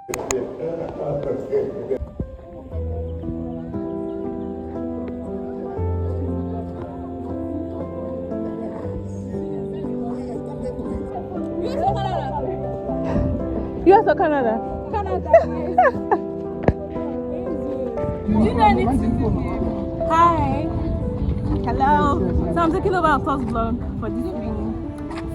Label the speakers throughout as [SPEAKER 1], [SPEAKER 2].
[SPEAKER 1] US or Canada?
[SPEAKER 2] Canada. Do you know anything? Hi. Hello. So I'm taking over our first vlog for this week.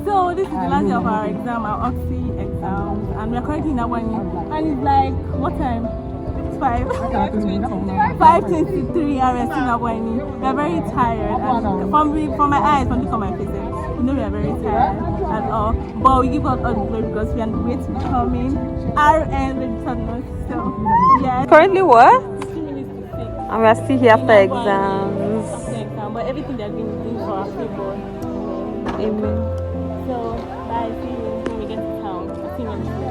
[SPEAKER 2] So this is the last day of our exam, our Oxy exam, and we're currently in Awani. And it's like, what time? It's 5:23 and we're still in Awani. We're very tired. And from my eyes, from look at my faces, you know we are very tired and all. But we give God all the glory because we are on the way to becoming RN registered. So yeah.
[SPEAKER 1] Currently what?
[SPEAKER 2] 2 minutes to 6.
[SPEAKER 1] And we're still here after exams.
[SPEAKER 2] After exam, but everything they're doing for our favor.
[SPEAKER 1] Amen.
[SPEAKER 2] So, bye. See you when we get to town. I'll see you next week.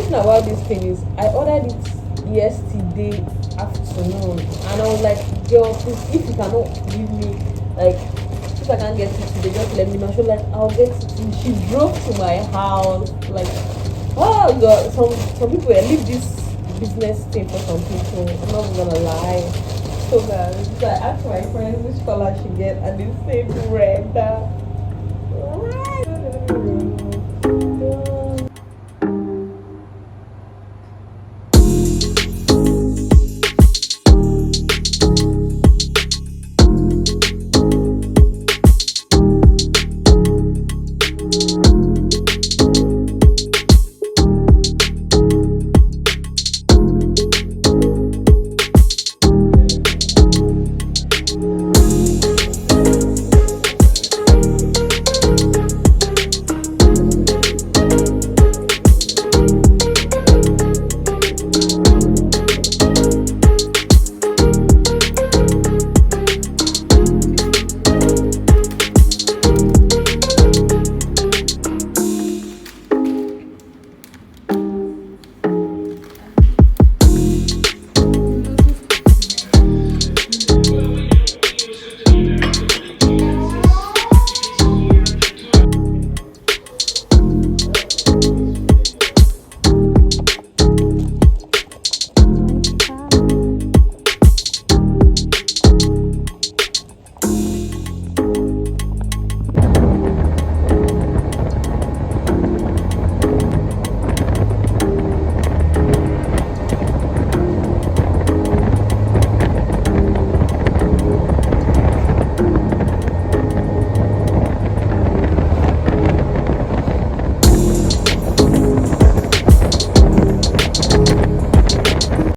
[SPEAKER 3] thing about this thing is I ordered it yesterday afternoon, and I was like, girl, please, if you cannot give me, like, if I can't get it today, just let me know. She was like, I'll get it. And she drove to my house, like, oh god, some people leave this business thing for some people. I'm not gonna lie. So guys, I asked my friends which color she get, and they said red.